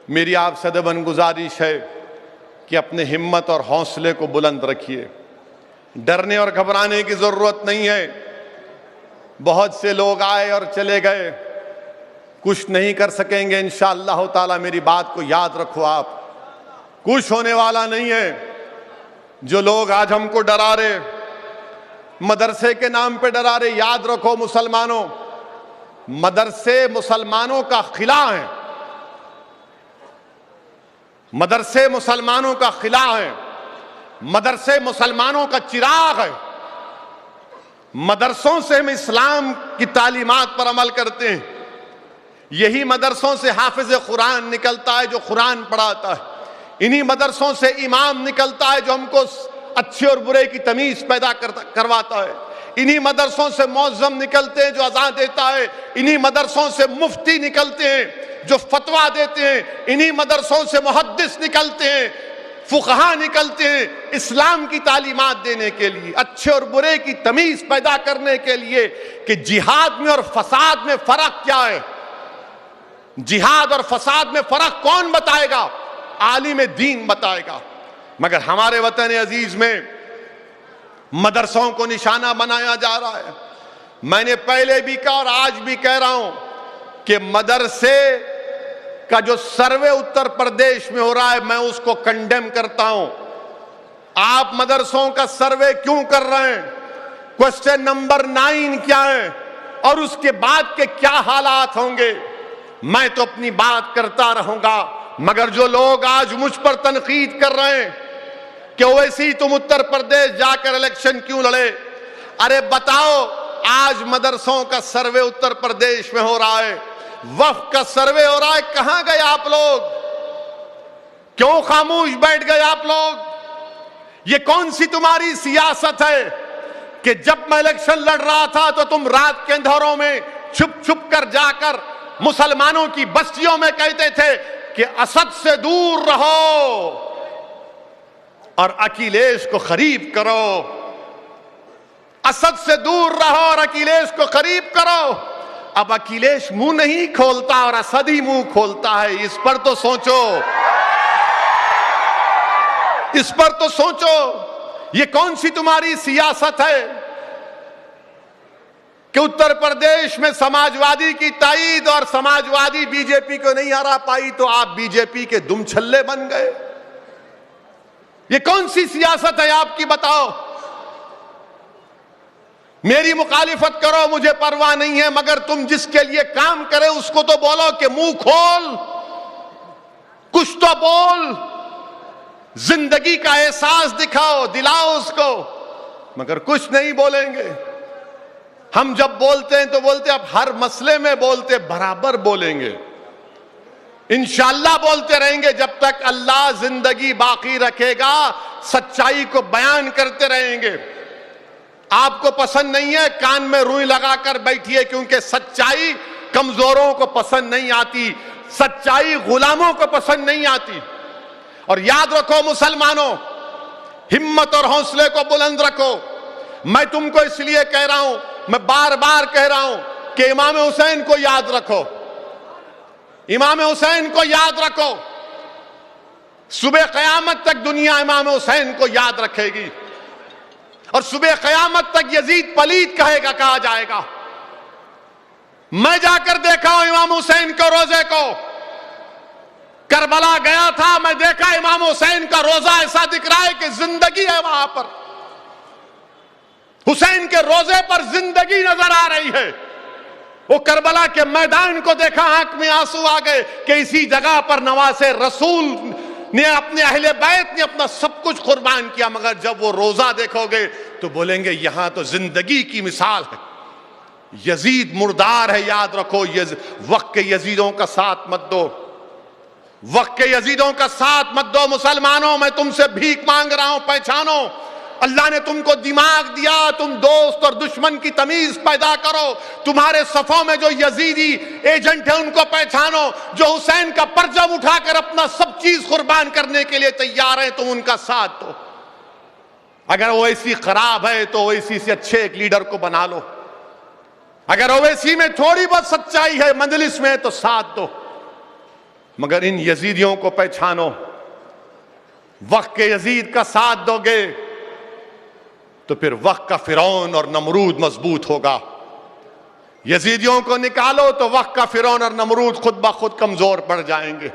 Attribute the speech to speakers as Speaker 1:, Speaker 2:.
Speaker 1: میری آپ سے ادباً گزارش ہے کہ اپنے ہمت اور حوصلے کو بلند رکھیے، ڈرنے اور گھبرانے کی ضرورت نہیں ہے۔ بہت سے لوگ آئے اور چلے گئے، کچھ نہیں کر سکیں گے انشاءاللہ تعالی۔ میری بات کو یاد رکھو، آپ کچھ ہونے والا نہیں ہے۔ جو لوگ آج ہم کو ڈرا رہے، مدرسے کے نام پہ ڈرا رہے، یاد رکھو مسلمانوں، مدرسے مسلمانوں کا خلا ہے، مدرسے مسلمانوں کا خلا ہے، مدرسے مسلمانوں کا چراغ ہے۔ مدرسوں سے ہم اسلام کی تعلیمات پر عمل کرتے ہیں، یہی مدرسوں سے حافظ قرآن نکلتا ہے جو قرآن پڑھاتا ہے، انہی مدرسوں سے امام نکلتا ہے جو ہم کو اچھے اور برے کی تمیز پیدا کرواتا ہے، انہی مدرسوں سے معظم نکلتے ہیں جو اذان دیتا ہے، انہی مدرسوں سے مفتی نکلتے ہیں جو فتویٰ دیتے ہیں، انہی مدرسوں سے محدث نکلتے ہیں، فقہا نکلتے ہیں اسلام کی تعلیمات دینے کے لیے، اچھے اور برے کی تمیز پیدا کرنے کے لیے کہ جہاد میں اور فساد میں فرق کیا ہے۔ جہاد اور فساد میں فرق کون بتائے گا؟ عالم دین بتائے گا۔ مگر ہمارے وطن عزیز میں مدرسوں کو نشانہ بنایا جا رہا ہے۔ میں نے پہلے بھی کہا اور آج بھی کہہ رہا ہوں کہ مدرسے کا جو سروے اتر پردیش میں ہو رہا ہے، میں اس کو کنڈیم کرتا ہوں۔ آپ مدرسوں کا سروے کیوں کر رہے ہیں؟ کوسچن نمبر 9 کیا ہے اور اس کے بعد کے کیا حالات ہوں گے؟ میں تو اپنی بات کرتا رہوں گا، مگر جو لوگ آج مجھ پر تنقید کر رہے ہیں کہ اویسی تم اتر پردیش جا کر الیکشن کیوں لڑے، ارے بتاؤ، آج مدرسوں کا سروے اتر پردیش میں ہو رہا ہے، وفد کا سروے ہو رہا ہے، کہاں گئے آپ لوگ؟ کیوں خاموش بیٹھ گئے آپ لوگ؟ یہ کون سی تمہاری سیاست ہے کہ جب میں الیکشن لڑ رہا تھا تو تم رات کے اندھیروں میں چھپ چھپ کر جا کر مسلمانوں کی بستیوں میں کہتے تھے کہ اسد سے دور رہو اور اکھلیش کو قریب کرو، اسد سے دور رہو اور اکھلیش کو قریب کرو۔ اب اکھلیش منہ نہیں کھولتا اور اسد ہی منہ کھولتا ہے، اس پر تو سوچو، اس پر تو سوچو۔ یہ کون سی تمہاری سیاست ہے کہ اتر پردیش میں سماجوادی کی تائید اور سماجوادی بی جے پی کو نہیں ہرا پائی تو آپ بی جے پی کے دم چھلے بن گئے؟ یہ کون سی سیاست ہے آپ کی؟ بتاؤ۔ میری مخالفت کرو، مجھے پرواہ نہیں ہے، مگر تم جس کے لیے کام کرے اس کو تو بولو کہ منہ کھول، کچھ تو بول، زندگی کا احساس دکھاؤ، دلاؤ اس کو، مگر کچھ نہیں بولیں گے۔ ہم جب بولتے ہیں تو بولتے اب ہر مسئلے میں بولتے، برابر بولیں گے، انشاءاللہ بولتے رہیں گے جب تک اللہ زندگی باقی رکھے گا، سچائی کو بیان کرتے رہیں گے۔ آپ کو پسند نہیں ہے، کان میں روئی لگا کر بیٹھیے، کیونکہ سچائی کمزوروں کو پسند نہیں آتی، سچائی غلاموں کو پسند نہیں آتی۔ اور یاد رکھو مسلمانوں، ہمت اور حوصلے کو بلند رکھو۔ میں تم کو اس لیے کہہ رہا ہوں، میں بار بار کہہ رہا ہوں کہ امام حسین کو یاد رکھو، امام حسین کو یاد رکھو۔ صبح قیامت تک دنیا امام حسین کو یاد رکھے گی، اور صبح قیامت تک یزید پلید کہا جائے گا۔ میں جا کر دیکھا ہوں امام حسین کے روزے کو، کربلا گیا تھا، میں دیکھا امام حسین کا روزہ ایسا دکھ رہا ہے کہ زندگی ہے وہاں پر، حسین کے روزے پر زندگی نظر آ رہی ہے۔ وہ کربلا کے میدان کو دیکھا، آنکھ میں آنسو آ گئے کہ اسی جگہ پر نواز رسول نے اپنے اہل بیت نے اپنا سب کچھ قربان کیا، مگر جب وہ روزہ دیکھو گے تو بولیں گے یہاں تو زندگی کی مثال ہے۔ یزید مردار ہے، یاد رکھو، وقت کے یزیدوں کا ساتھ مت دو، وقت کے یزیدوں کا ساتھ مت دو۔ مسلمانوں، میں تم سے بھیک مانگ رہا ہوں، پہچانو، اللہ نے تم کو دماغ دیا، تم دوست اور دشمن کی تمیز پیدا کرو۔ تمہارے صفوں میں جو یزیدی ایجنٹ ہیں ان کو پہچانو، جو حسین کا پرچم اٹھا کر اپنا سب چیز قربان کرنے کے لیے تیار ہیں، تم ان کا ساتھ دو۔ اگر اویسی خراب ہے تو اویسی سے اچھے ایک لیڈر کو بنا لو، اگر اویسی میں تھوڑی بہت سچائی ہے، مجلس میں تو ساتھ دو۔ مگر ان یزیدیوں کو پہچانو، وقت کے یزید کا ساتھ دو گے تو پھر وقت کا فرعون اور نمرود مضبوط ہوگا. یزیدیوں کو نکالو تو وقت کا فرعون اور نمرود خود بخود کمزور پڑ جائیں گے.